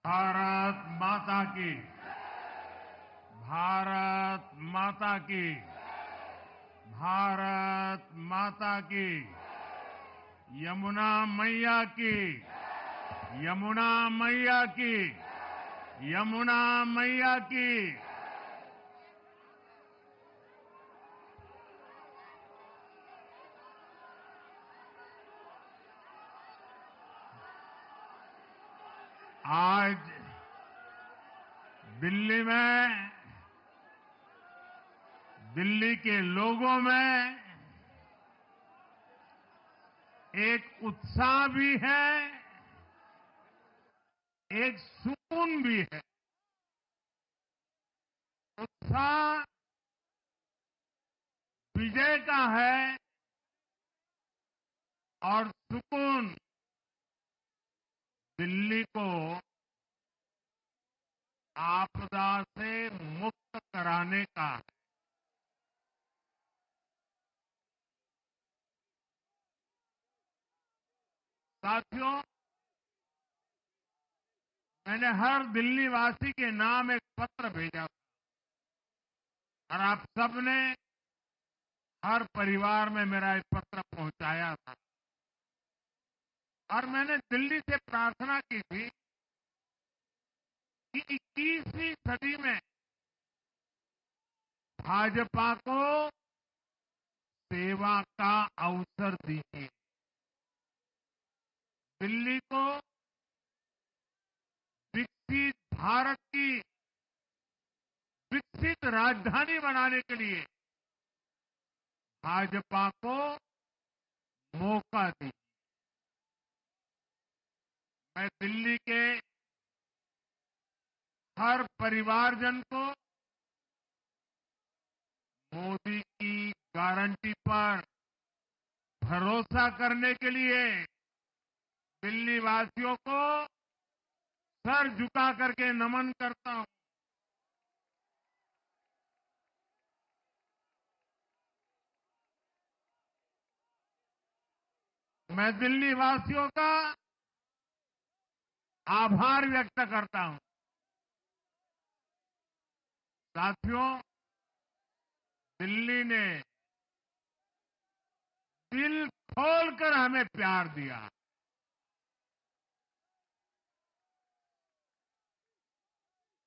भारत माता की। भारत माता की। भारत माता की। यमुना मैया की। यमुना मैया की। यमुना मैया की। आज दिल्ली में, दिल्ली के लोगों में एक उत्साह भी है, एक सुकून भी है। उत्साह विजय का है और सुकून दिल्ली को आपदा से मुक्त कराने का है। साथियों, मैंने हर दिल्ली वासी के नाम एक पत्र भेजा था और आप सबने हर परिवार में मेरा एक पत्र पहुंचाया था और मैंने दिल्ली से प्रार्थना की थी कि 21वीं सदी में भाजपा को सेवा का अवसर दीजिए। दिल्ली को विकसित भारत की विकसित राजधानी बनाने के लिए भाजपा को मौका दीजिए। मैं दिल्ली के हर परिवारजन को मोदी की गारंटी पर भरोसा करने के लिए दिल्ली वासियों को सर झुका करके नमन करता हूं। मैं दिल्ली वासियों का आभार व्यक्त करता हूं। साथियों, दिल्ली ने दिल खोलकर हमें प्यार दिया।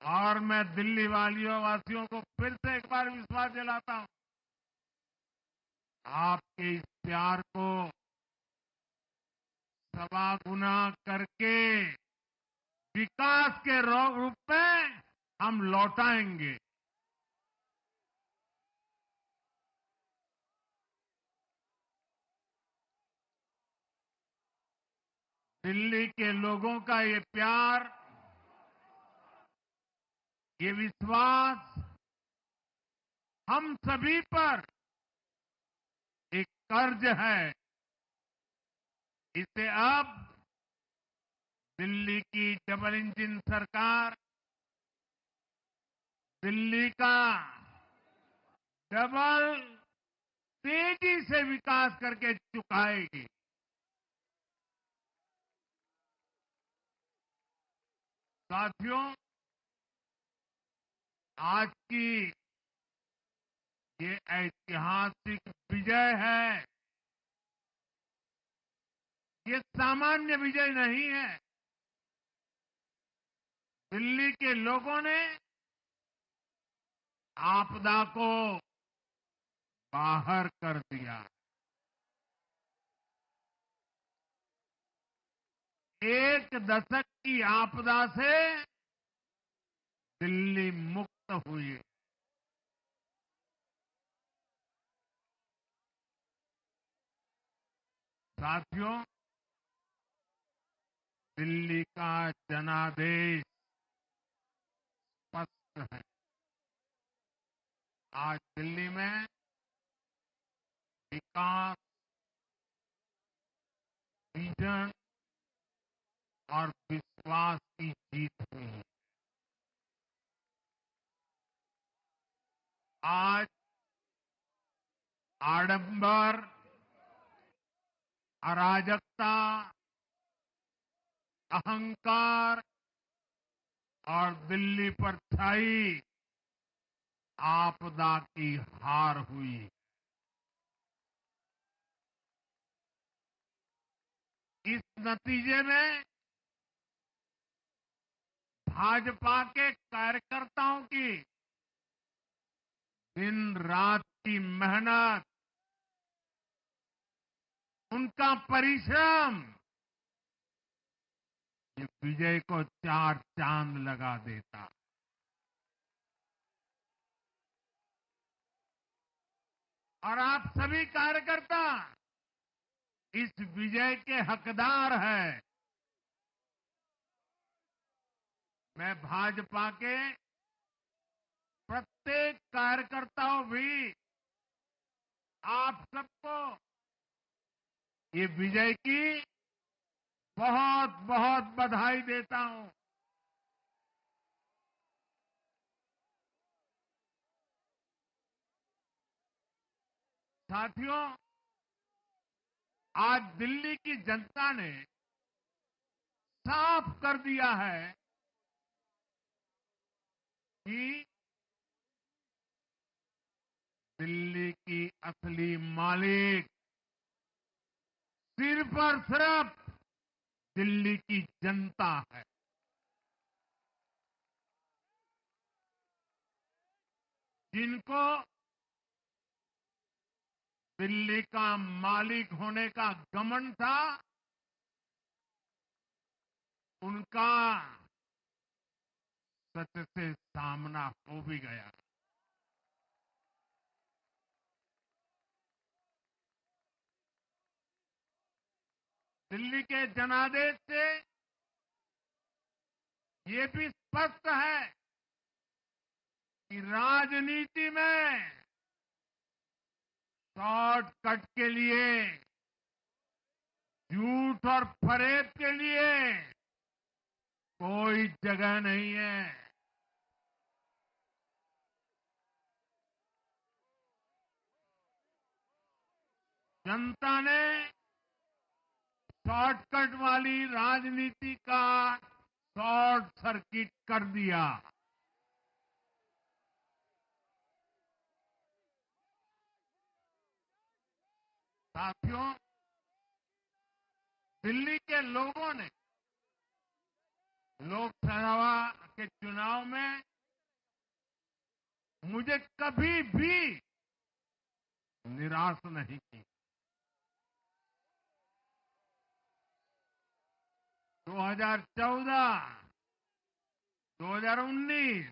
और मैं दिल्ली वासियों को फिर से एक बार विश्वास दिलाता हूं, आपके इस प्यार को सवा गुना करके विकास के रूप में हम लौटाएंगे। दिल्ली के लोगों का ये प्यार, ये विश्वास हम सभी पर एक कर्ज है। इसे अब दिल्ली की डबल इंजन सरकार, दिल्ली का डबल तेजी से विकास करके चुकाएगी। साथियों, आज की ये ऐतिहासिक विजय है। ये सामान्य विजय नहीं है। दिल्ली के लोगों ने आपदा को बाहर कर दिया। एक दशक की आपदा से दिल्ली मुक्त हुई। साथियों, दिल्ली का जनादेश स्पष्ट है। आज दिल्ली में विकास, विजन और विश्वास की जीत हुई है। आज आडंबर, अराजकता, अहंकार और दिल्ली पर छाई आपदा की हार हुई। इस नतीजे में भाजपा के कार्यकर्ताओं की दिन रात की मेहनत, उनका परिश्रम ये विजय को चार चांद लगा देता। और आप सभी कार्यकर्ता इस विजय के हकदार हैं। मैं भाजपा के प्रत्येक कार्यकर्ताओं भी आप सबको ये विजय की बहुत बहुत बधाई देता हूं। साथियों, आज दिल्ली की जनता ने साफ कर दिया है कि दिल्ली की असली मालिक सिर्फ और सिर्फ दिल्ली की जनता है। जिनको दिल्ली का मालिक होने का घमंड था, उनका सच से सामना हो भी गया। दिल्ली के जनादेश से ये भी स्पष्ट है कि राजनीति में शॉर्टकट के लिए, झूठ और फरेब के लिए कोई जगह नहीं है। जनता ने शॉर्टकट वाली राजनीति का शॉर्ट सर्किट कर दिया। साथियों, दिल्ली के लोगों ने लोकसभा के चुनाव में मुझे कभी भी निराश नहीं की। 2014, 2019,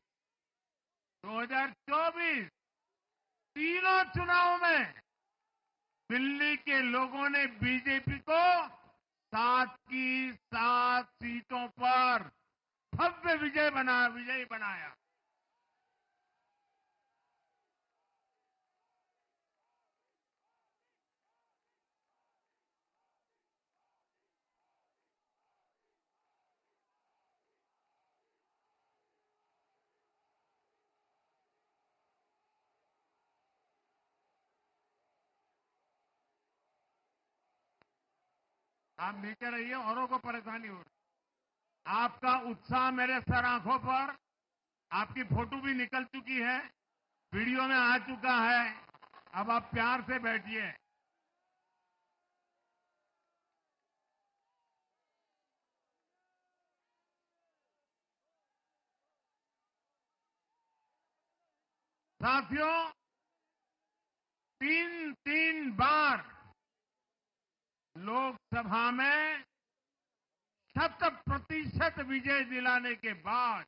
2024 तीनों चुनाव में दिल्ली के लोगों ने बीजेपी को 7 की 7 सीटों पर भव्य विजयी बनाया। आप नीचे रहिए, औरों को परेशानी हो रही। आपका उत्साह मेरे सर आंखों पर, आपकी फोटो भी निकल चुकी है, वीडियो में आ चुका है। अब आप प्यार से बैठिए। साथियों, 3 बार लोकसभा में 100% विजय दिलाने के बाद,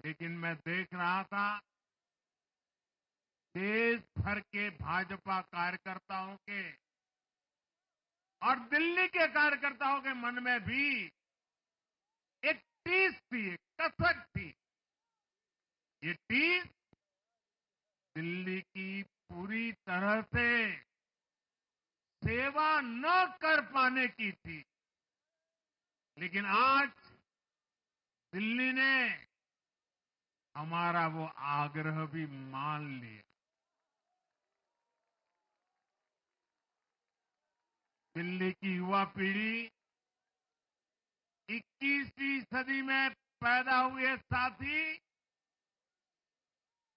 लेकिन मैं देख रहा था देश भर के भाजपा कार्यकर्ताओं के और दिल्ली के कार्यकर्ताओं के मन में भी एक टीस थी, एक कसक थी। ये टीस दिल्ली की पूरी तरह से सेवा न कर पाने की थी। लेकिन आज दिल्ली ने हमारा वो आग्रह भी मान लिया। दिल्ली की युवा पीढ़ी 21वीं सदी में पैदा हुए साथी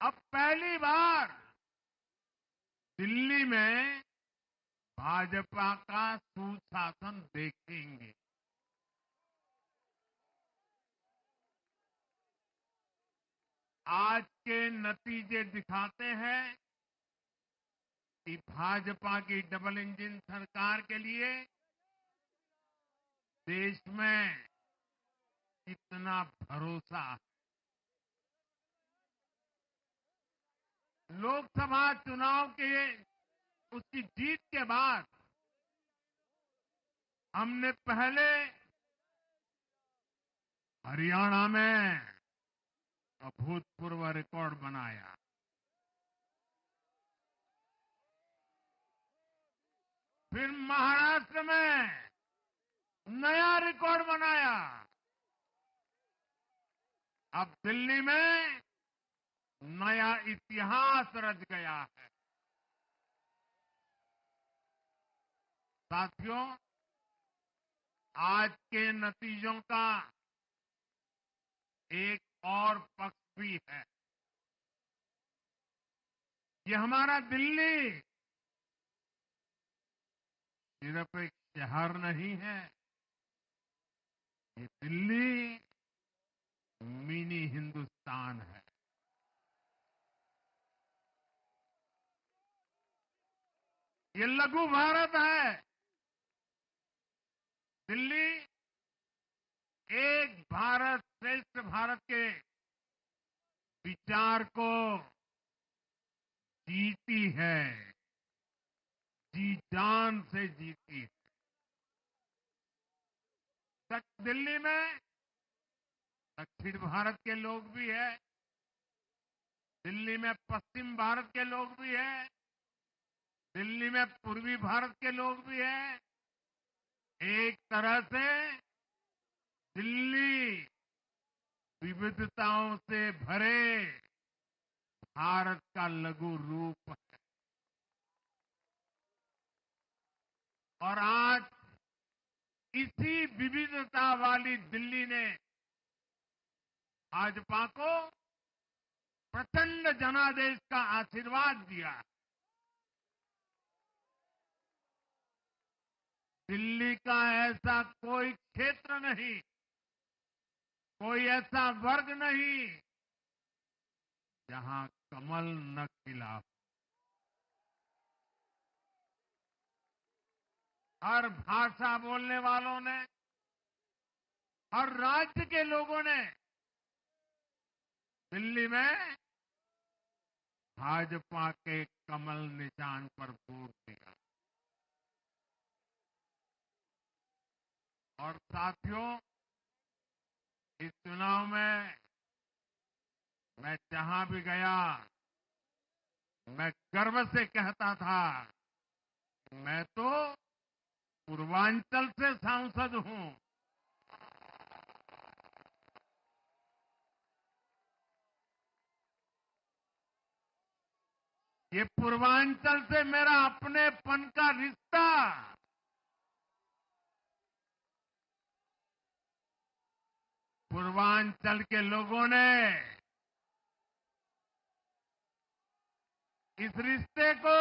अब पहली बार दिल्ली में भाजपा का सुशासन देखेंगे। आज के नतीजे दिखाते हैं कि भाजपा की डबल इंजन सरकार के लिए देश में कितना भरोसा है। लोकसभा चुनाव के उसकी जीत के बाद हमने पहले हरियाणा में अभूतपूर्व रिकॉर्ड बनाया, फिर महाराष्ट्र में नया रिकॉर्ड बनाया, अब दिल्ली में नया इतिहास रच गया है। साथियों, आज के नतीजों का एक और पक्ष भी है। ये हमारा दिल्ली सिर्फ एक शहर नहीं है, ये दिल्ली मिनी हिंदुस्तान है। ये लघु भारत है। दिल्ली एक भारत श्रेष्ठ भारत के विचार को जीती है, जी जान से जीती है। दिल्ली में दक्षिण भारत के लोग भी हैं, दिल्ली में पश्चिम भारत के लोग भी हैं, दिल्ली में पूर्वी भारत के लोग भी हैं। एक तरह से दिल्ली विविधताओं से भरे भारत का लघु रूप है। और आज इसी विविधता वाली दिल्ली ने भाजपा को प्रचंड जनादेश का आशीर्वाद दिया। दिल्ली का ऐसा कोई क्षेत्र नहीं, कोई ऐसा वर्ग नहीं जहां कमल न खिला हो। हर भाषा बोलने वालों ने, हर राज्य के लोगों ने दिल्ली में भाजपा के कमल निशान पर वोट दिया। और साथियों, इस चुनाव में मैं जहां भी गया, मैं गर्व से कहता था, मैं तो पूर्वांचल से सांसद हूं। ये पूर्वांचल से मेरा अपनेपन का रिश्ता, पूर्वांचल के लोगों ने इस रिश्ते को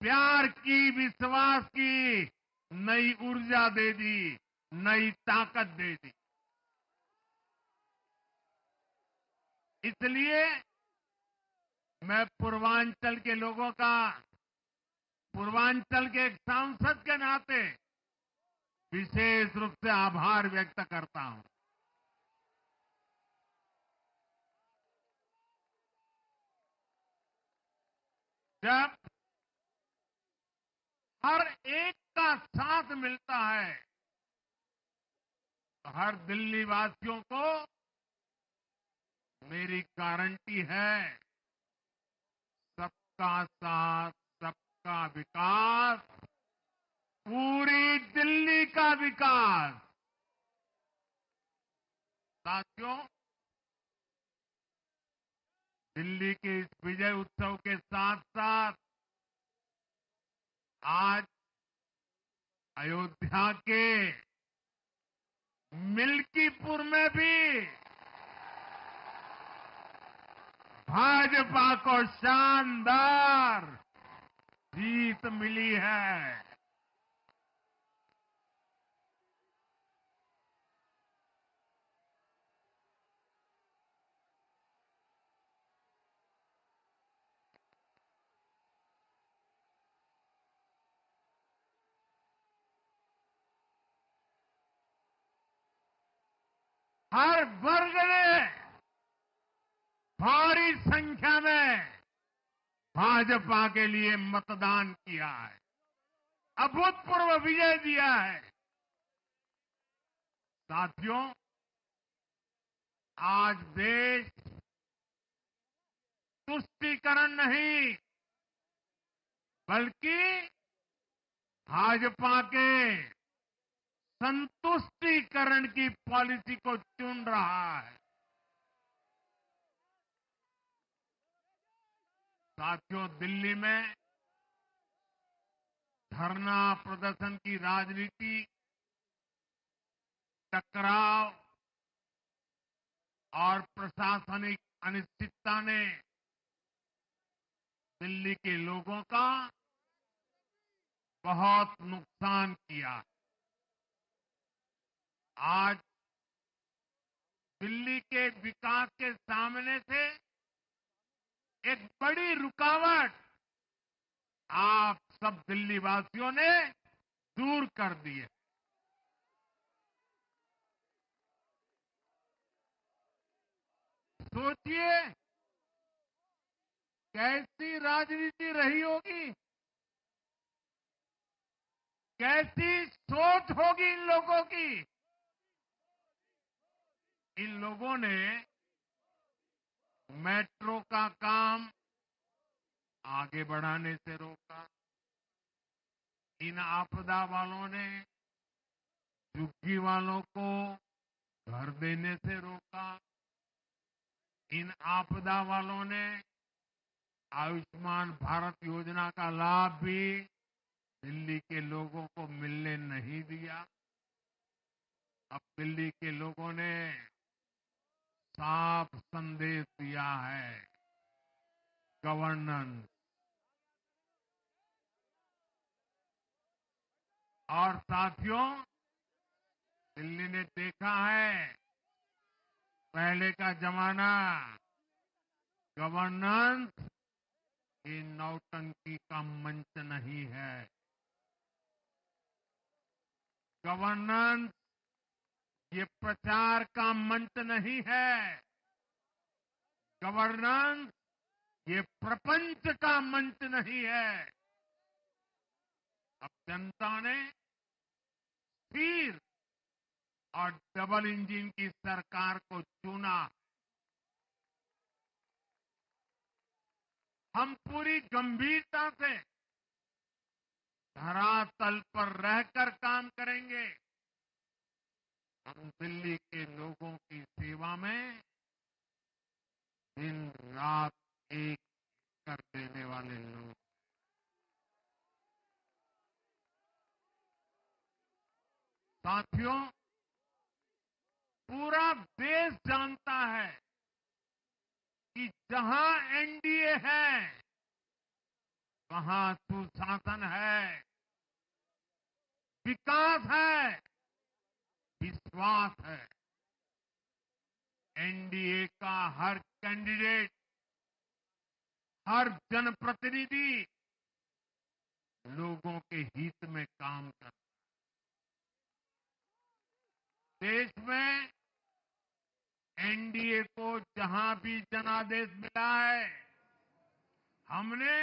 प्यार की, विश्वास की नई ऊर्जा दे दी, नई ताकत दे दी। इसलिए मैं पूर्वांचल के लोगों का, पूर्वांचल के एक सांसद के नाते विशेष रूप से आभार व्यक्त करता हूं। जब हर एक का साथ मिलता है तो हर दिल्ली वासियों को मेरी गारंटी है, सबका साथ, सबका विकास, पूरी दिल्ली का विकास। साथियों, दिल्ली के इस विजय उत्सव के साथ साथ आज अयोध्या के मिल्कीपुर में भी भाजपा को शानदार जीत मिली है। हर वर्ग ने भारी संख्या में भाजपा के लिए मतदान किया है, अभूतपूर्व विजय दिया है। साथियों, आज देश तुष्टीकरण नहीं बल्कि भाजपा के संतुष्टीकरण की पॉलिसी को चुन रहा है। साथियों, दिल्ली में धरना प्रदर्शन की राजनीति, टकराव और प्रशासनिक अनिश्चितता ने दिल्ली के लोगों का बहुत नुकसान किया। आज दिल्ली के विकास के सामने से एक बड़ी रुकावट आप सब दिल्ली वासियों ने दूर कर दी है। सोचिए कैसी राजनीति रही होगी, कैसी सोच होगी इन लोगों की। इन लोगों ने मेट्रो का काम आगे बढ़ाने से रोका। इन आपदा वालों ने झुग्गी वालों को घर देने से रोका। इन आपदा वालों ने आयुष्मान भारत योजना का लाभ भी दिल्ली के लोगों को मिलने नहीं दिया। अब दिल्ली के लोगों ने साफ संदेश दिया है, गवर्नेंस। और साथियों, दिल्ली ने देखा है पहले का जमाना, गवर्नेंस ये नौटंकी का मंच नहीं है। गवर्नेंस ये प्रचार का मंच नहीं है। गवर्नेंस ये प्रपंच का मंच नहीं है। अब जनता ने स्थिर और डबल इंजन की सरकार को चुना। हम पूरी गंभीरता से धरातल पर रहकर काम करेंगे। हम दिल्ली के लोगों की सेवा में दिन रात एक कर देने वाले लोग। साथियों, पूरा देश जानता है कि जहां एनडीए है वहां सुशासन है, विकास है, विश्वास है। एनडीए का हर कैंडिडेट, हर जनप्रतिनिधि लोगों के हित में काम करता है। देश में एनडीए को जहां भी जनादेश मिला है, हमने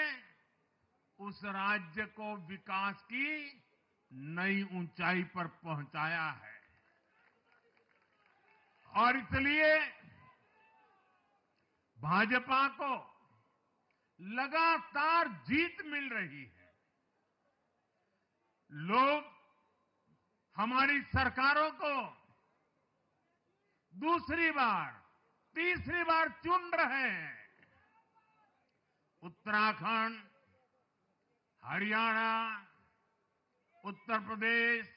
उस राज्य को विकास की नई ऊंचाई पर पहुंचाया है। और इसलिए भाजपा को लगातार जीत मिल रही है। लोग हमारी सरकारों को दूसरी बार, तीसरी बार चुन रहे हैं। उत्तराखंड, हरियाणा, उत्तर प्रदेश,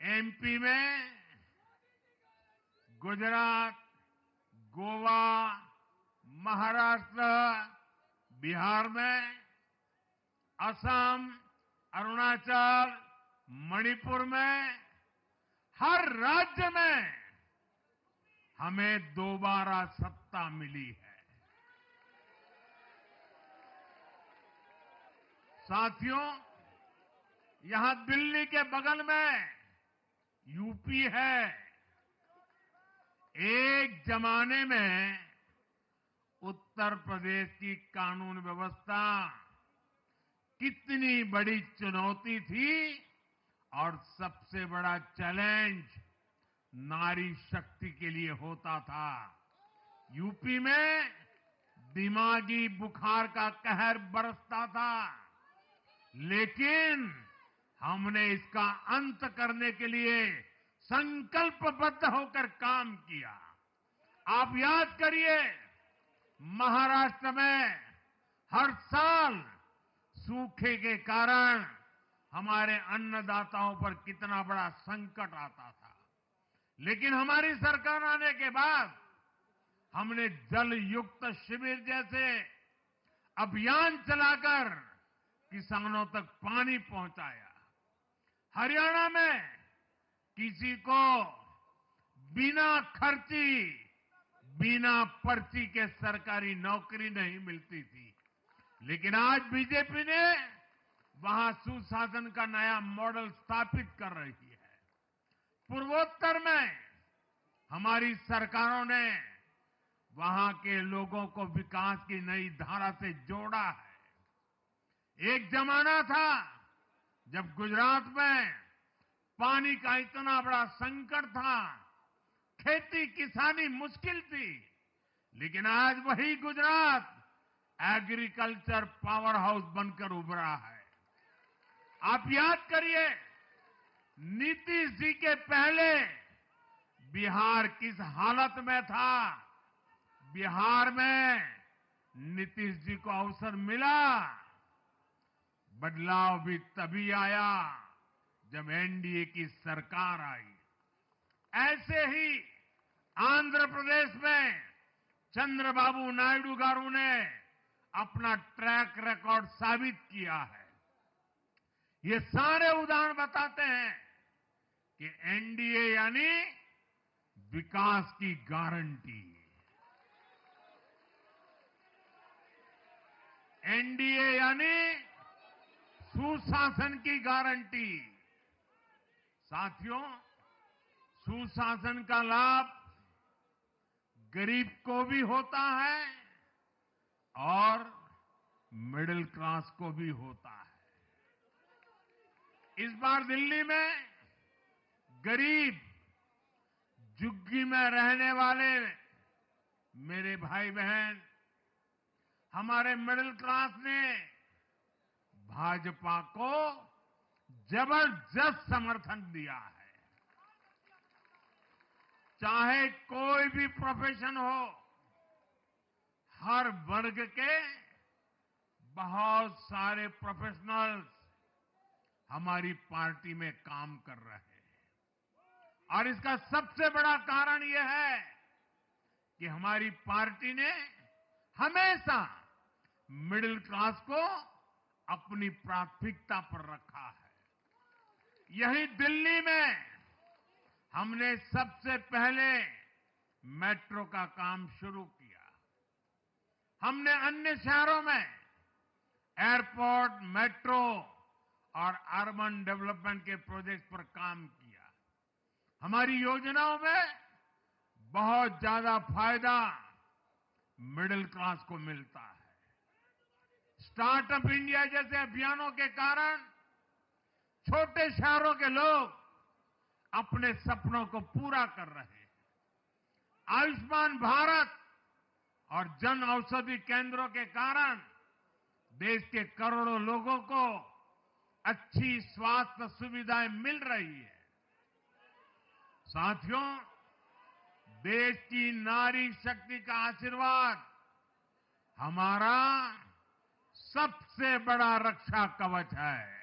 एमपी में गुजरात, गोवा, महाराष्ट्र, बिहार में, असम, अरुणाचल, मणिपुर में, हर राज्य में हमें दोबारा सत्ता मिली है। साथियों, यहां दिल्ली के बगल में यूपी है। एक जमाने में उत्तर प्रदेश की कानून व्यवस्था कितनी बड़ी चुनौती थी और सबसे बड़ा चैलेंज नारी शक्ति के लिए होता था। यूपी में दिमागी बुखार का कहर बरसता था, लेकिन हमने इसका अंत करने के लिए संकल्पबद्ध होकर काम किया। आप याद करिए, महाराष्ट्र में हर साल सूखे के कारण हमारे अन्नदाताओं पर कितना बड़ा संकट आता था, लेकिन हमारी सरकार आने के बाद हमने जल युक्त शिविर जैसे अभियान चलाकर किसानों तक पानी पहुंचाया। हरियाणा में किसी को बिना खर्ची, बिना पर्ची के सरकारी नौकरी नहीं मिलती थी, लेकिन आज बीजेपी ने वहां सुशासन का नया मॉडल स्थापित कर रही है। पूर्वोत्तर में हमारी सरकारों ने वहां के लोगों को विकास की नई धारा से जोड़ा है। एक जमाना था जब गुजरात में पानी का इतना बड़ा संकट था, खेती किसानी मुश्किल थी, लेकिन आज वही गुजरात एग्रीकल्चर पावर हाउस बनकर उभरा है। आप याद करिए, नीतीश जी के पहले बिहार किस हालत में था। बिहार में नीतीश जी को अवसर मिला। बदलाव भी तभी आया जब एनडीए की सरकार आई। ऐसे ही आंध्र प्रदेश में चंद्रबाबू नायडू गारू ने अपना ट्रैक रिकॉर्ड साबित किया है। ये सारे उदाहरण बताते हैं कि एनडीए यानी विकास की गारंटी। एनडीए यानी सुशासन की गारंटी। साथियों, सुशासन का लाभ गरीब को भी होता है और मिडिल क्लास को भी होता है। इस बार दिल्ली में गरीब, झुग्गी में रहने वाले मेरे भाई बहन, हमारे मिडिल क्लास ने भाजपा को जबरदस्त समर्थन दिया है। चाहे कोई भी प्रोफेशन हो, हर वर्ग के बहुत सारे प्रोफेशनल्स हमारी पार्टी में काम कर रहे हैं। और इसका सबसे बड़ा कारण यह है कि हमारी पार्टी ने हमेशा मिडिल क्लास को अपनी प्राथमिकता पर रखा है। यही दिल्ली में हमने सबसे पहले मेट्रो का काम शुरू किया। हमने अन्य शहरों में एयरपोर्ट, मेट्रो और अर्बन डेवलपमेंट के प्रोजेक्ट पर काम किया। हमारी योजनाओं में बहुत ज्यादा फायदा मिडिल क्लास को मिलता है। स्टार्टअप इंडिया जैसे अभियानों के कारण छोटे शहरों के लोग अपने सपनों को पूरा कर रहे हैं। आयुष्मान भारत और जन औषधि केंद्रों के कारण देश के करोड़ों लोगों को अच्छी स्वास्थ्य सुविधाएं मिल रही है। साथियों, देश की नारी शक्ति का आशीर्वाद हमारा सबसे बड़ा रक्षा कवच है।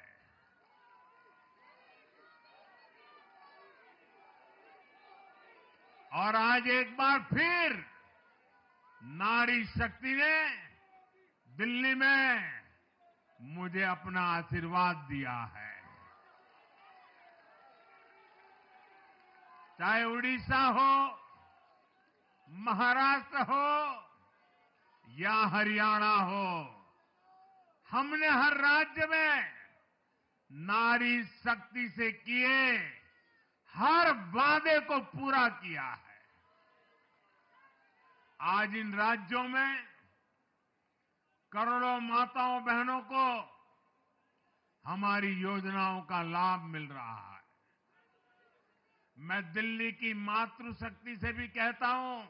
और आज एक बार फिर नारी शक्ति ने दिल्ली में मुझे अपना आशीर्वाद दिया है। चाहे उड़ीसा हो, महाराष्ट्र हो या हरियाणा हो, हमने हर राज्य में नारी शक्ति से किए हर वादे को पूरा किया है। आज इन राज्यों में करोड़ों माताओं बहनों को हमारी योजनाओं का लाभ मिल रहा है। मैं दिल्ली की मातृशक्ति से भी कहता हूं,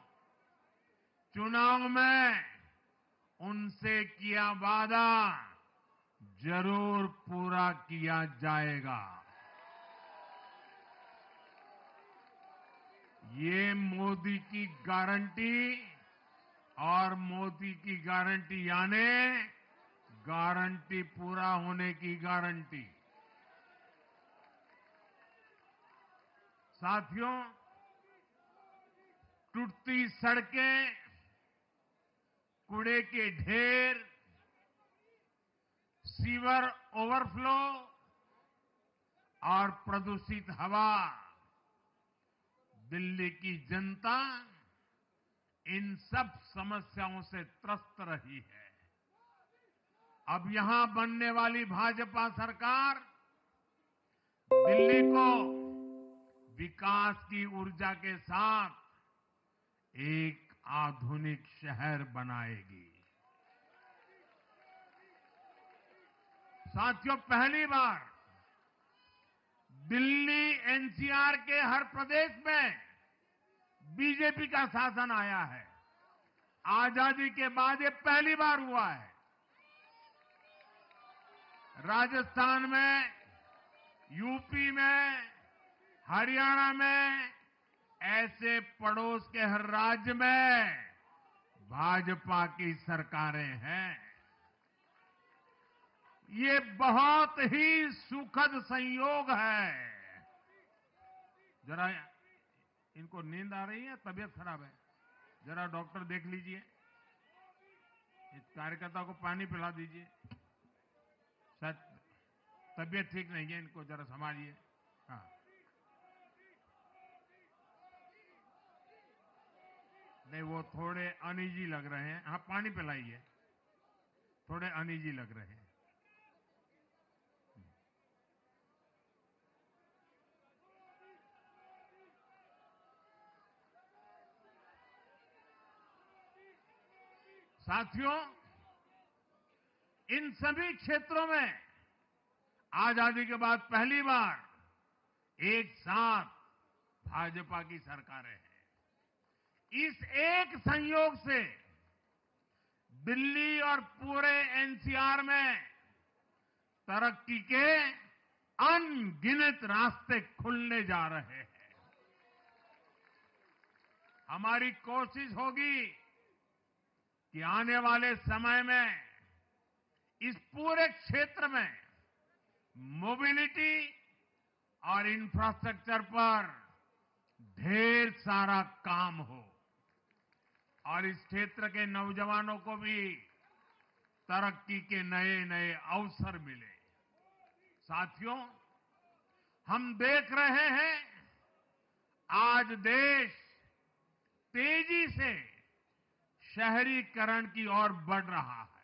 चुनाव में उनसे किया वादा जरूर पूरा किया जाएगा। ये मोदी की गारंटी और मोदी की गारंटी यानी गारंटी पूरा होने की गारंटी। साथियों, टूटती सड़कें, कूड़े के ढेर, सीवर ओवरफ्लो और प्रदूषित हवा, दिल्ली की जनता इन सब समस्याओं से त्रस्त रही है। अब यहां बनने वाली भाजपा सरकार दिल्ली को विकास की ऊर्जा के साथ एक आधुनिक शहर बनाएगी। साथियों, पहली बार दिल्ली एनसीआर के हर प्रदेश में बीजेपी का शासन आया है। आजादी के बाद ये पहली बार हुआ है। राजस्थान में, यूपी में, हरियाणा में, ऐसे पड़ोस के हर राज्य में भाजपा की सरकारें हैं। ये बहुत ही सुखद संयोग है। जरा इनको नींद आ रही है, तबीयत खराब है, जरा डॉक्टर देख लीजिए। इस कार्यकर्ता को पानी पिला दीजिए, शायद तबीयत ठीक नहीं है, इनको जरा संभालिए। हाँ, नहीं वो थोड़े अनईजी लग रहे हैं। हाँ, पानी पिलाइए, थोड़े अनईजी लग रहे हैं। साथियों, इन सभी क्षेत्रों में आजादी के बाद पहली बार एक साथ भाजपा की सरकारें हैं। इस एक संयोग से दिल्ली और पूरे एनसीआर में तरक्की के अनगिनत रास्ते खुलने जा रहे हैं। हमारी कोशिश होगी कि आने वाले समय में इस पूरे क्षेत्र में मोबिलिटी और इंफ्रास्ट्रक्चर पर ढेर सारा काम हो और इस क्षेत्र के नौजवानों को भी तरक्की के नए नए अवसर मिले। साथियों, हम देख रहे हैं आज देश तेजी से शहरीकरण की ओर बढ़ रहा है।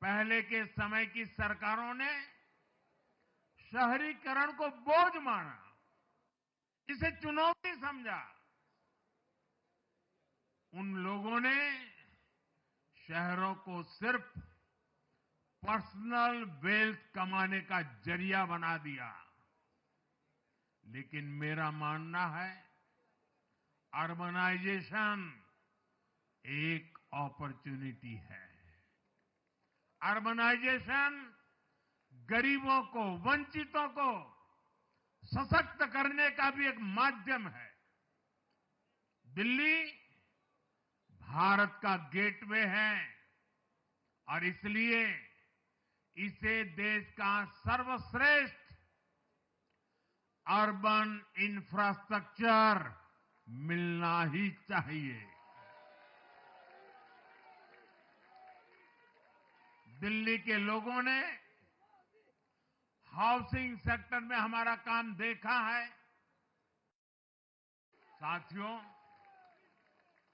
पहले के समय की सरकारों ने शहरीकरण को बोझ माना, इसे चुनौती समझा। उन लोगों ने शहरों को सिर्फ पर्सनल वेल्थ कमाने का जरिया बना दिया। लेकिन मेरा मानना है, अर्बनाइजेशन एक अपॉर्चुनिटी है। अर्बनाइजेशन गरीबों को, वंचितों को सशक्त करने का भी एक माध्यम है। दिल्ली भारत का गेटवे है और इसलिए इसे देश का सर्वश्रेष्ठ अर्बन इंफ्रास्ट्रक्चर मिलना ही चाहिए। दिल्ली के लोगों ने हाउसिंग सेक्टर में हमारा काम देखा है। साथियों,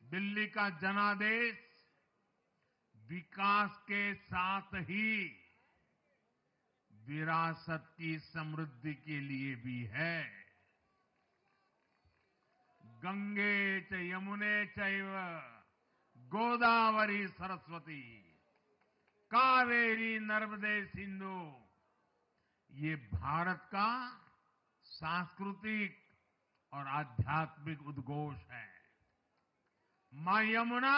दिल्ली का जनादेश विकास के साथ ही विरासत की समृद्धि के लिए भी है। गंगे च यमुने चैव गोदावरी सरस्वती कावेरी नर्मदे सिंधु, ये भारत का सांस्कृतिक और आध्यात्मिक उद्घोष है। मां यमुना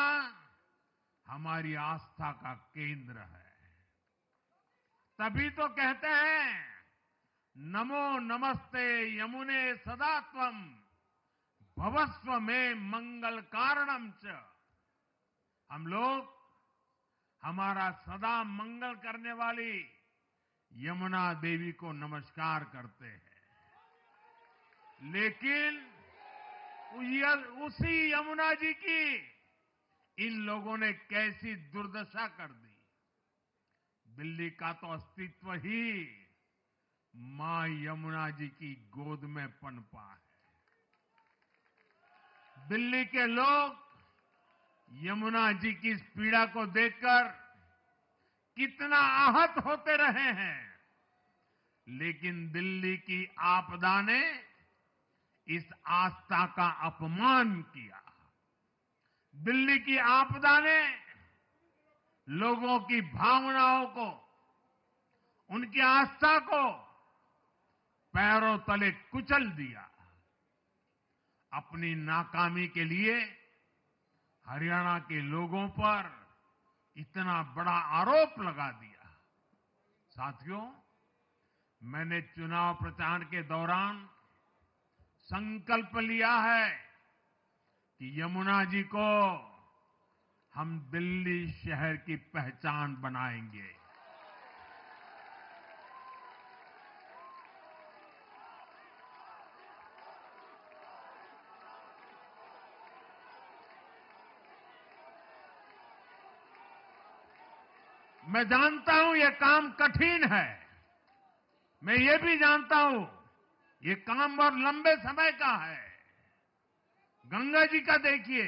हमारी आस्था का केंद्र है। तभी तो कहते हैं, नमो नमस्ते यमुने सदा त्वं भवस्व में मंगल कारणम च। हम लोग हमारा सदा मंगल करने वाली यमुना देवी को नमस्कार करते हैं। लेकिन उसी यमुना जी की इन लोगों ने कैसी दुर्दशा कर दी। दिल्ली का तो अस्तित्व ही मां यमुना जी की गोद में पनपा है। दिल्ली के लोग यमुना जी की इस पीड़ा को देखकर कितना आहत होते रहे हैं, लेकिन दिल्ली की आपदा ने इस आस्था का अपमान किया। दिल्ली की आपदा ने लोगों की भावनाओं को, उनकी आस्था को पैरों तले कुचल दिया। अपनी नाकामी के लिए हरियाणा के लोगों पर इतना बड़ा आरोप लगा दिया। साथियों, मैंने चुनाव प्रचार के दौरान संकल्प लिया है कि यमुना जी को हम दिल्ली शहर की पहचान बनाएंगे। मैं जानता हूं यह काम कठिन है। मैं ये भी जानता हूं ये काम बहुत लंबे समय का है। गंगा जी का देखिए,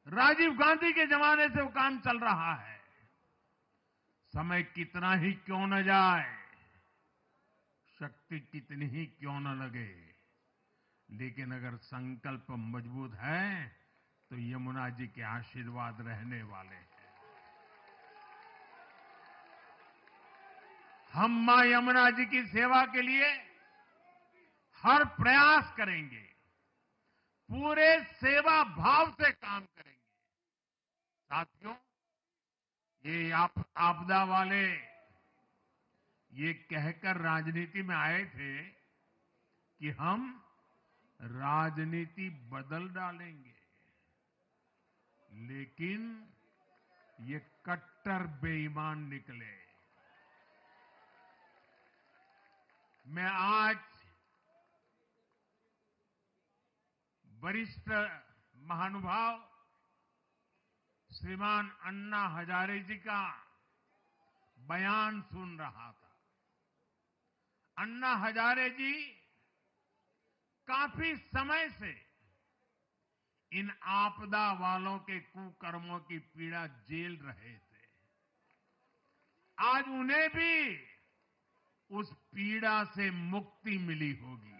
राजीव गांधी के जमाने से वो काम चल रहा है। समय कितना ही क्यों न जाए, शक्ति कितनी ही क्यों न लगे, लेकिन अगर संकल्प मजबूत है तो यमुना जी के आशीर्वाद रहने वाले हैं। हम मां यमुना जी की सेवा के लिए हर प्रयास करेंगे, पूरे सेवा भाव से काम करेंगे। साथियों, ये आपदा वाले ये कहकर राजनीति में आए थे कि हम राजनीति बदल डालेंगे, लेकिन ये कट्टर बेईमान निकले। मैं आज वरिष्ठ महानुभाव श्रीमान अन्ना हजारे जी का बयान सुन रहा था। अन्ना हजारे जी काफी समय से इन आपदा वालों के कुकर्मों की पीड़ा झेल रहे थे। आज उन्हें भी उस पीड़ा से मुक्ति मिली होगी।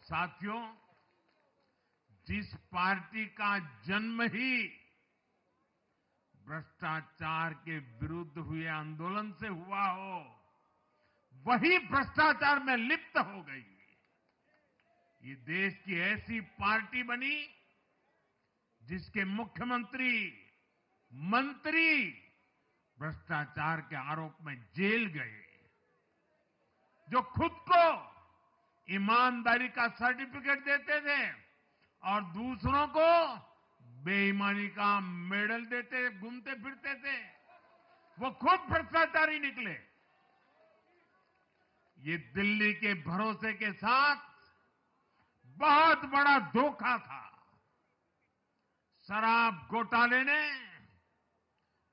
साथियों, जिस पार्टी का जन्म ही भ्रष्टाचार के विरुद्ध हुए आंदोलन से हुआ हो, वही भ्रष्टाचार में लिप्त हो गई। ये देश की ऐसी पार्टी बनी जिसके मुख्यमंत्री, मंत्री भ्रष्टाचार के आरोप में जेल गए, जो खुद को ईमानदारी का सर्टिफिकेट देते थे और दूसरों को बेईमानी का मेडल देते घूमते फिरते थे, वो खुद भ्रष्टाचारी निकले। ये दिल्ली के भरोसे के साथ बहुत बड़ा धोखा था। शराब घोटाले ने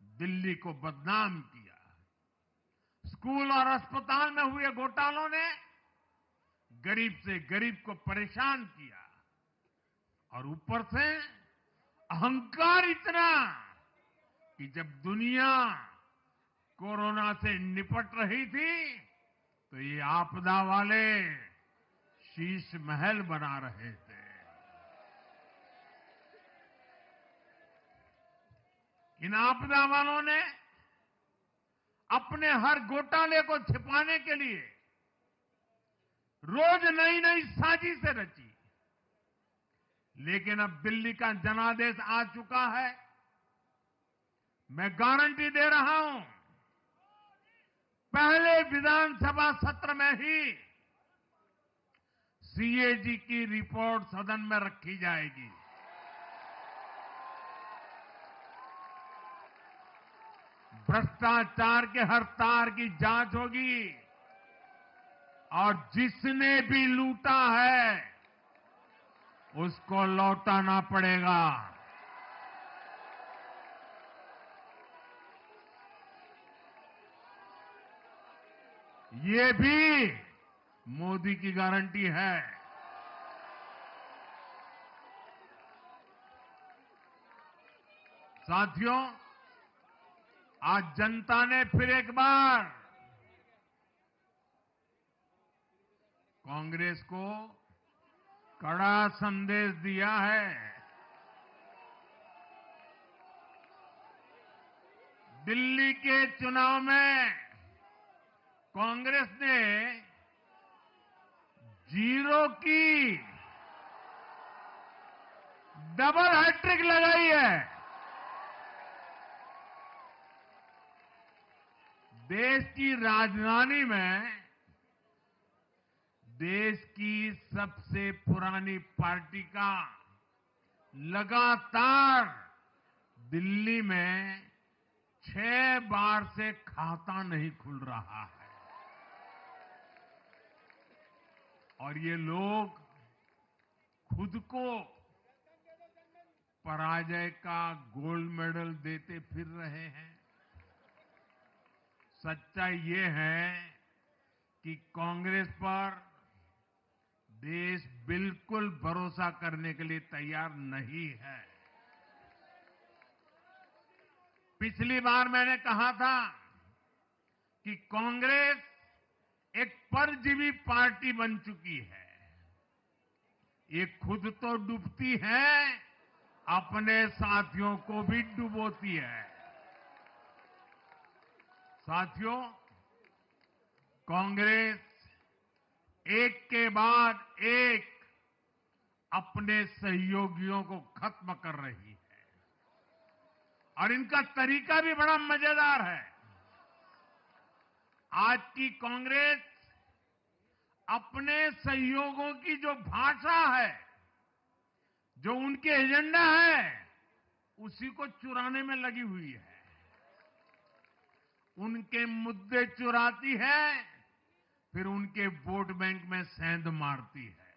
दिल्ली को बदनाम किया। स्कूल और अस्पताल में हुए घोटालों ने गरीब से गरीब को परेशान किया। और ऊपर से अहंकार इतना कि जब दुनिया कोरोना से निपट रही थी तो ये आपदा वाले शीश महल बना रहे थे। इन आपदा वालों ने अपने हर घोटाले को छिपाने के लिए रोज नई नई साजिशें रची। लेकिन अब दिल्ली का जनादेश आ चुका है। मैं गारंटी दे रहा हूं, पहले विधानसभा सत्र में ही सीएजी की रिपोर्ट सदन में रखी जाएगी। भ्रष्टाचार के हर तार की जांच होगी और जिसने भी लूटा है उसको लौटाना पड़ेगा। ये भी मोदी की गारंटी है। साथियों, आज जनता ने फिर एक बार कांग्रेस को कड़ा संदेश दिया है। दिल्ली के चुनाव में कांग्रेस ने जीरो की डबल हैट्रिक लगाई है। देश की राजधानी में देश की सबसे पुरानी पार्टी का लगातार दिल्ली में 6 बार से खाता नहीं खुल रहा है। और ये लोग खुद को पराजय का गोल्ड मेडल देते फिर रहे हैं। सच्चाई ये है कि कांग्रेस पर देश बिल्कुल भरोसा करने के लिए तैयार नहीं है। पिछली बार मैंने कहा था कि कांग्रेस एक परजीवी पार्टी बन चुकी है। ये खुद तो डूबती है, अपने साथियों को भी डुबोती है। साथियों, कांग्रेस एक के बाद एक अपने सहयोगियों को खत्म कर रही है और इनका तरीका भी बड़ा मजेदार है। आज की कांग्रेस अपने सहयोगियों की जो भाषा है, जो उनके एजेंडा है, उसी को चुराने में लगी हुई है। उनके मुद्दे चुराती है, फिर उनके वोट बैंक में सेंध मारती है।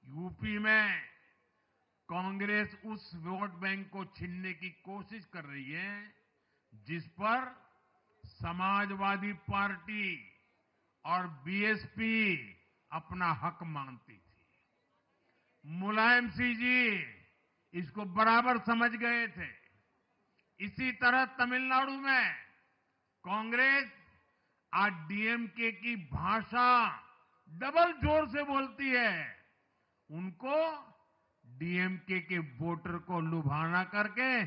यूपी में कांग्रेस उस वोट बैंक को छीनने की कोशिश कर रही है जिस पर समाजवादी पार्टी और बीएसपी अपना हक मानती थी। मुलायम सिंह जी इसको बराबर समझ गए थे। इसी तरह तमिलनाडु में कांग्रेस आज डीएमके की भाषा डबल जोर से बोलती है। उनको डीएमके के वोटर को लुभाना करके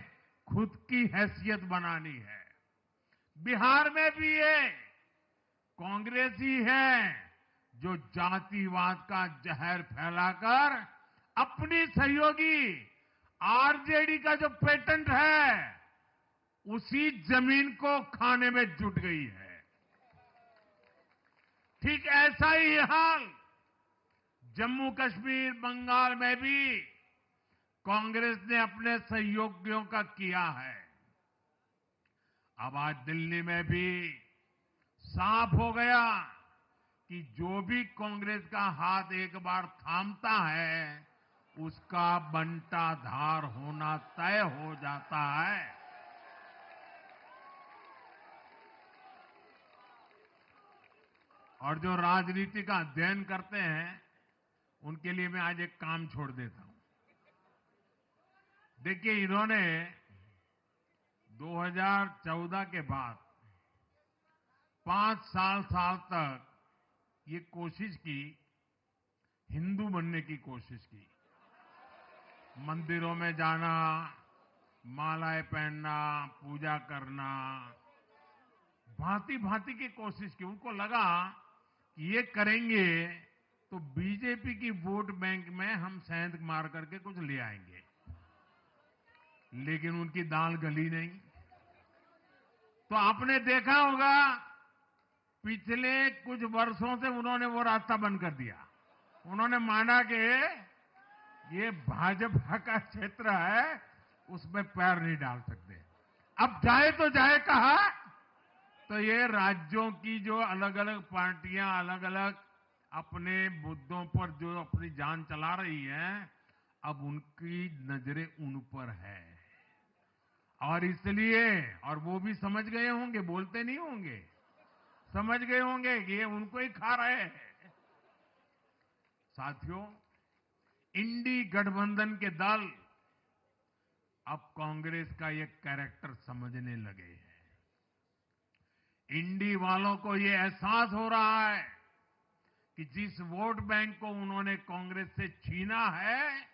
खुद की हैसियत बनानी है। बिहार में भी ये कांग्रेस ही है जो जातिवाद का जहर फैलाकर अपनी सहयोगी आरजेडी का जो पेटेंट है उसी जमीन को खाने में जुट गई है। ठीक ऐसा ही हाल जम्मू कश्मीर, बंगाल में भी कांग्रेस ने अपने सहयोगियों का किया है। अब आज दिल्ली में भी साफ हो गया कि जो भी कांग्रेस का हाथ एक बार थामता है उसका बंटाधार होना तय हो जाता है। और जो राजनीति का अध्ययन करते हैं उनके लिए मैं आज एक काम छोड़ देता हूं। देखिए, इन्होंने 2014 के बाद 5 साल तक ये कोशिश की, हिंदू बनने की कोशिश की। मंदिरों में जाना, मालाएं पहनना, पूजा करना, भांति भांति की कोशिश की। उनको लगा कि ये करेंगे तो बीजेपी की वोट बैंक में हम सेंध मार करके कुछ ले आएंगे, लेकिन उनकी दाल गली नहीं। तो आपने देखा होगा पिछले कुछ वर्षों से उन्होंने वो रास्ता बंद कर दिया। उन्होंने माना कि ये भाजपा का क्षेत्र है, उसमें पैर नहीं डाल सकते। अब जाए तो जाए कहा, तो ये राज्यों की जो अलग अलग पार्टियां अलग अलग अपने मुद्दों पर जो अपनी जान चला रही हैं, अब उनकी नजरें उन पर है। और इसलिए, और वो भी समझ गए होंगे, बोलते नहीं होंगे, समझ गए होंगे कि ये उनको ही खा रहे हैं। साथियों, इंडी गठबंधन के दल अब कांग्रेस का ये कैरेक्टर समझने लगे हैं। इंडी वालों को ये एहसास हो रहा है कि जिस वोट बैंक को उन्होंने कांग्रेस से छीना है,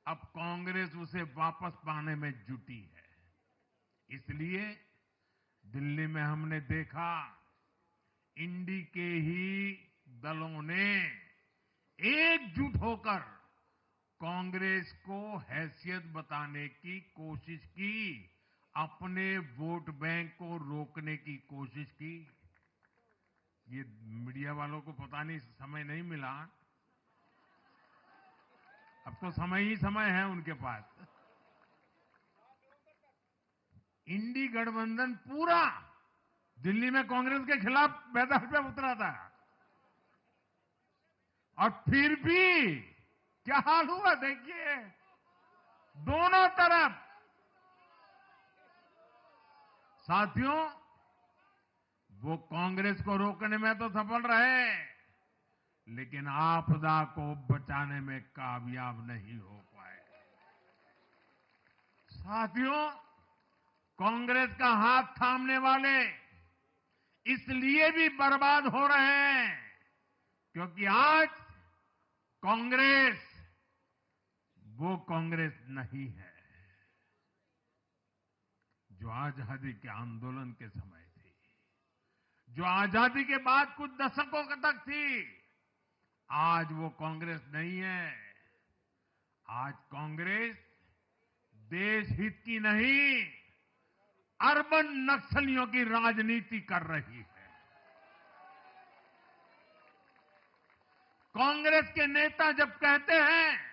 अब कांग्रेस उसे वापस पाने में जुटी है। इसलिए दिल्ली में हमने देखा, इंडी के ही दलों ने एकजुट होकर कांग्रेस को हैसियत बताने की कोशिश की, अपने वोट बैंक को रोकने की कोशिश की। ये मीडिया वालों को पता नहीं समय नहीं मिला, अब तो समय ही समय है उनके पास। इंडी गठबंधन पूरा दिल्ली में कांग्रेस के खिलाफ मैदान पे उतरा था, और फिर भी क्या हाल हुआ देखिए, दोनों तरफ। साथियों, वो कांग्रेस को रोकने में तो सफल रहे, लेकिन आपदा को बचाने में कामयाब नहीं हो पाए। साथियों, कांग्रेस का हाथ थामने वाले इसलिए भी बर्बाद हो रहे हैं क्योंकि आज कांग्रेस वो कांग्रेस नहीं है जो आजादी के आंदोलन के समय थी, जो आजादी के बाद कुछ दशकों तक थी। आज वो कांग्रेस नहीं है। आज कांग्रेस देश हित की नहीं, अर्बन नक्सलियों की राजनीति कर रही है। कांग्रेस के नेता जब कहते हैं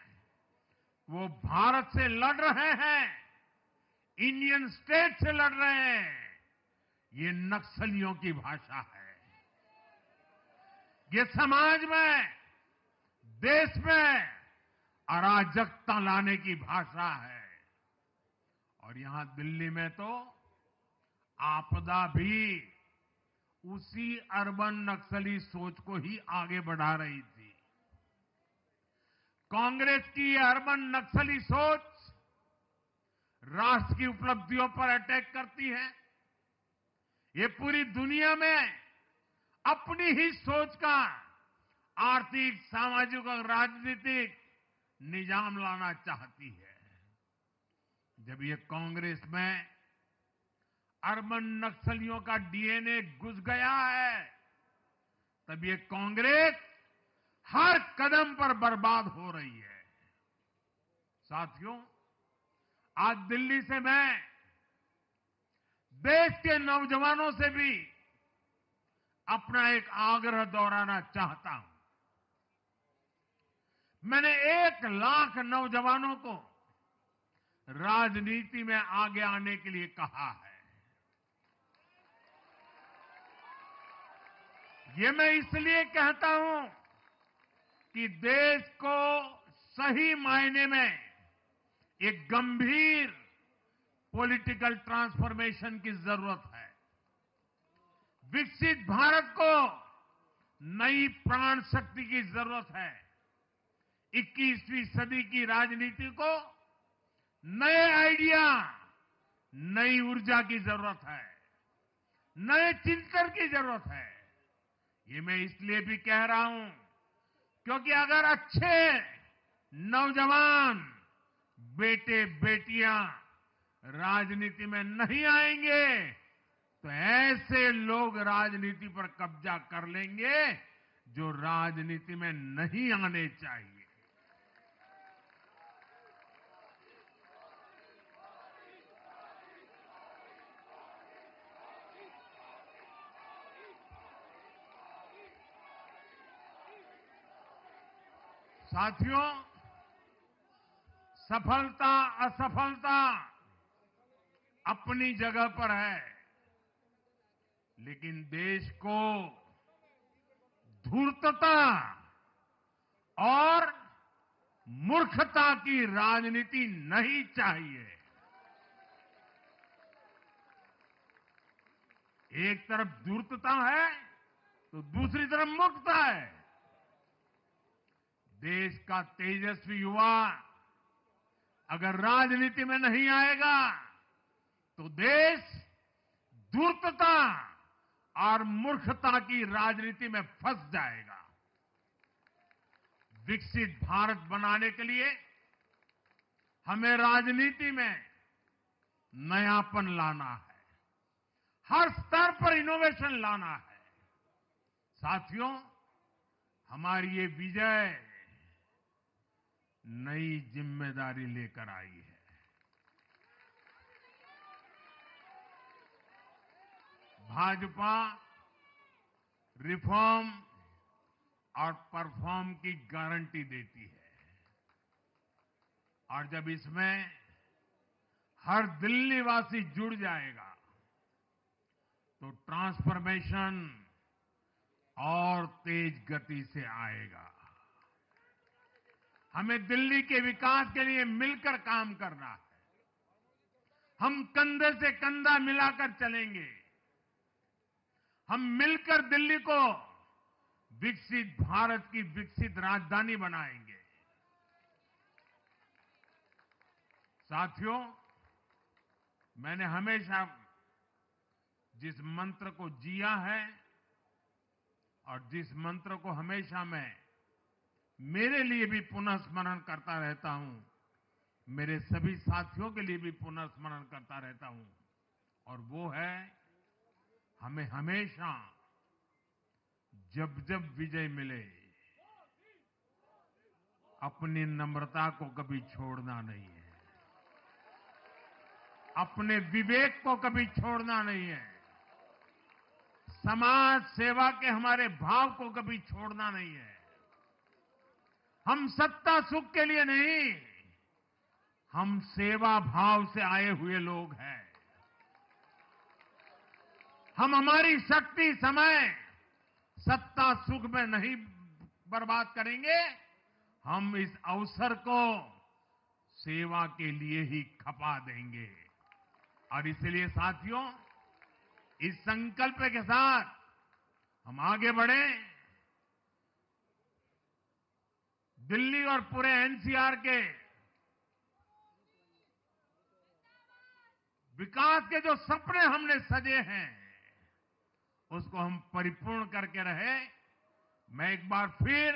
वो भारत से लड़ रहे हैं, इंडियन स्टेट से लड़ रहे हैं, ये नक्सलियों की भाषा है। ये समाज में, देश में अराजकता लाने की भाषा है। और यहां दिल्ली में तो आपदा भी उसी अर्बन नक्सली सोच को ही आगे बढ़ा रही थी। कांग्रेस की ये अर्बन नक्सली सोच राष्ट्र की उपलब्धियों पर अटैक करती है। ये पूरी दुनिया में अपनी ही सोच का आर्थिक, सामाजिक और राजनीतिक निजाम लाना चाहती है। जब ये कांग्रेस में अर्बन नक्सलियों का डीएनए घुस गया है, तब ये कांग्रेस हर कदम पर बर्बाद हो रही है। साथियों, आज दिल्ली से मैं देश के नौजवानों से भी अपना एक आग्रह दोहराना चाहता हूं। मैंने 1 लाख नौजवानों को राजनीति में आगे आने के लिए कहा है। ये मैं इसलिए कहता हूं कि देश को सही मायने में एक गंभीर पॉलिटिकल ट्रांसफॉर्मेशन की जरूरत है। विकसित भारत को नई प्राण शक्ति की जरूरत है। 21वीं सदी की राजनीति को नए आइडिया, नई ऊर्जा की जरूरत है, नए चिंतन की जरूरत है। ये मैं इसलिए भी कह रहा हूं क्योंकि अगर अच्छे नौजवान बेटे बेटियां राजनीति में नहीं आएंगे तो ऐसे लोग राजनीति पर कब्जा कर लेंगे जो राजनीति में नहीं आने चाहिए। साथियों, सफलता असफलता अपनी जगह पर है, लेकिन देश को धूर्तता और मूर्खता की राजनीति नहीं चाहिए। एक तरफ धूर्तता है तो दूसरी तरफ मूर्खता है। देश का तेजस्वी युवा अगर राजनीति में नहीं आएगा तो देश धूर्तता और मूर्खता की राजनीति में फंस जाएगा। विकसित भारत बनाने के लिए हमें राजनीति में नयापन लाना है, हर स्तर पर इनोवेशन लाना है। साथियों, हमारी ये विजय नई जिम्मेदारी लेकर आई है। भाजपा रिफॉर्म और परफॉर्म की गारंटी देती है और जब इसमें हर दिल्ली वासी जुड़ जाएगा तो ट्रांसफॉर्मेशन और तेज गति से आएगा। हमें दिल्ली के विकास के लिए मिलकर काम करना है। हम कंधे से कंधा मिलाकर चलेंगे। हम मिलकर दिल्ली को विकसित भारत की विकसित राजधानी बनाएंगे। साथियों, मैंने हमेशा जिस मंत्र को जिया है और जिस मंत्र को हमेशा मैं मेरे लिए भी पुनः स्मरण करता रहता हूं, मेरे सभी साथियों के लिए भी पुनः स्मरण करता रहता हूं, और वो है हमें हमेशा जब जब विजय मिले अपनी नम्रता को कभी छोड़ना नहीं है, अपने विवेक को कभी छोड़ना नहीं है, समाज सेवा के हमारे भाव को कभी छोड़ना नहीं है। हम सत्ता सुख के लिए नहीं, हम सेवा भाव से आए हुए लोग हैं। हम हमारी शक्ति समय सत्ता सुख में नहीं बर्बाद करेंगे, हम इस अवसर को सेवा के लिए ही खपा देंगे। और इसलिए साथियों, इस संकल्प के साथ हम आगे बढ़े। दिल्ली और पूरे एनसीआर के विकास के जो सपने हमने सजे हैं उसको हम परिपूर्ण करके रहे। मैं एक बार फिर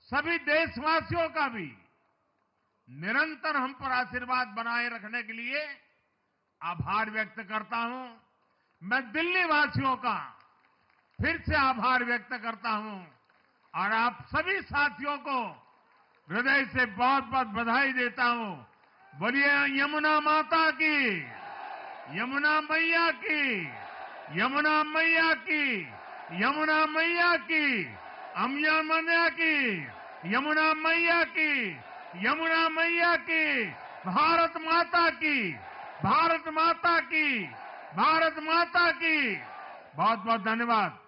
सभी देशवासियों का भी निरंतर हम पर आशीर्वाद बनाए रखने के लिए आभार व्यक्त करता हूं। मैं दिल्ली वासियों का फिर से आभार व्यक्त करता हूं और आप सभी साथियों को हृदय से बहुत बहुत बधाई देता हूं। बोलिए यमुना माता की, यमुना मैया की, यमुना मैया की, यमुना मैया की, अम्या मैया की, यमुना मैया की, यमुना मैया की, भारत माता की, भारत माता की, भारत माता की। बहुत बहुत धन्यवाद।